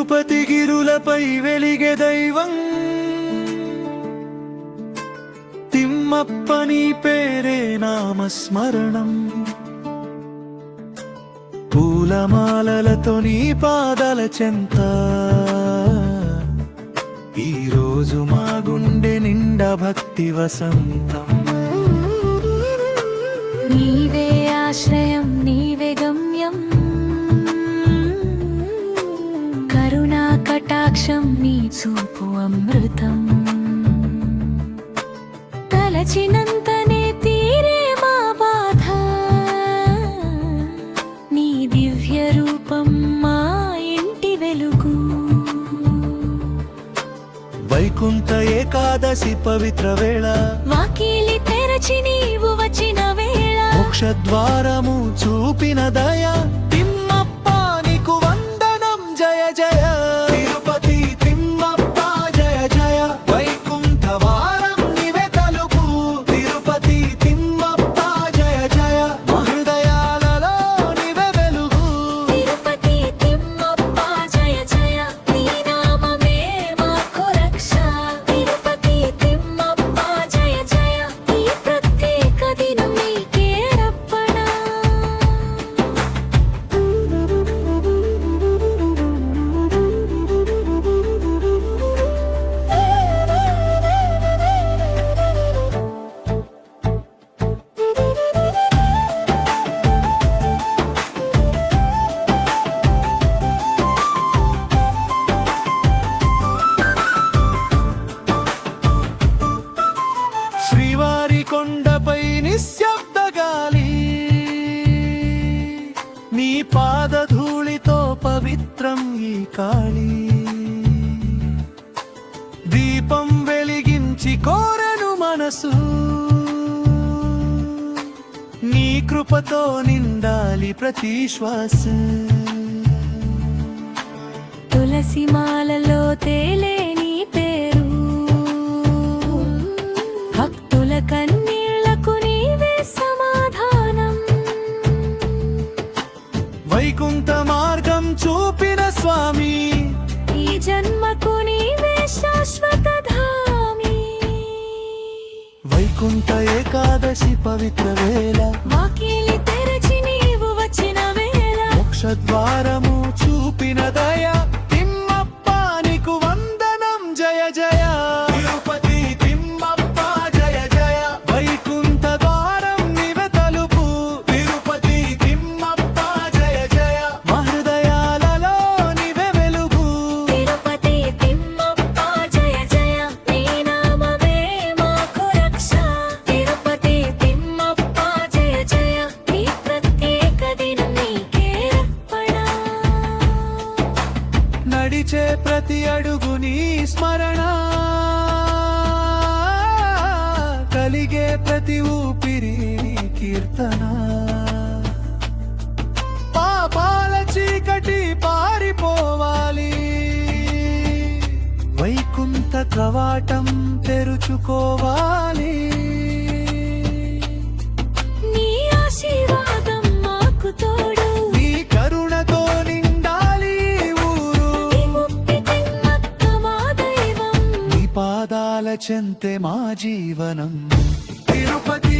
తిరుపతి గిరులపై వెలిగే దైవం తిమ్మప్ప నీ పేరే నామస్మరణం పూలమాలలతో నీ పాదాల చెంత ఈరోజు మా గుండె నిండా భక్తి వసంతం నీవే ఆశ్రయం నీవే గమ్యం కరుణా కటాక్షం నీ చూపు అమృతం తలచినంతనే తీరే మా బాధ నీ దివ్య రూపం మా ఇంటి వెలుగు వైకుంఠ ఏకాదశి పవిత్ర వేళ వాకిలి తెరచి నీవు వచ్చిన వేళ మోక్షద్వారము చూపిన దయ తిమ్మప్ప నీకు వందనం జయ జయ తిరుపతి తిమ్మప్ప జయ జయ వైకుంఠ వారం నీవే తలుపు తిరుపతి తిమ్మప్ప జయ జయ హృదయాలలో నీవే వెలుగు తిరుపతి తిమ్మప్ప జయ జయ నీ నామమే మాకు రక్ష తిరుపతి తిమ్మప్ప జయ జయ ఈ ప్రత్యేక దినం నీకే అర్పణ శ్రీవారి కొండపై నిశ్శబ్ద గాలి నీ పాదధూళితో పవిత్రం ఈ కాళీ దీపం వెలిగించి కోరను మనసు నీ కృపతో నిండాలి ప్రతి శ్వాస తులసి మాలలో తేలే నీ పేరు భక్తుల కన్నీళ్లకు నీవే సమాధానం వైకుంఠ మార్గం చూపిన స్వామి ఈ జన్మకు నీవే శాశ్వత ధామి వైకుంఠ ఏకాదశి పవిత్ర వేళ వాకిలి తెరచి నీవు వచ్చిన వేళ మోక్షద్వారము చూపిన దయ తిమ్మప్ప నీకు వందనం జయ జయ తిరుపతి తిమ్మప్ప జయ జయ వైకుంఠ ద్వారం నీవే తలుపు తిరుపతి తిమ్మప్ప జయ జయ మా హృదయాలలో నీవే వెలుగు తిరుపతి తిమ్మప్ప జయ జయ నీ నామమే మాకు రక్ష తిరుపతి తిమ్మప్ప జయ జయ ఈ ప్రత్యేక దినం నీకే అర్పణ నడిచే ప్రతి అడుగు నీ స్మరణ కలిగే ప్రతి ఊపిరి నీ కీర్తన పాపాల చీకటి పారిపోవాలి వైకుంఠ కవాటం తెరుచుకోవాలి నీ ఆశీర్వాదం మాకు తోడు నీ కరుణతో నిండాలి ఈ ఊరు ఈ ముక్తి తిమ్మక్క మా దైవం నీ పాదాల చెంతే మా జీవనం తిరుపతి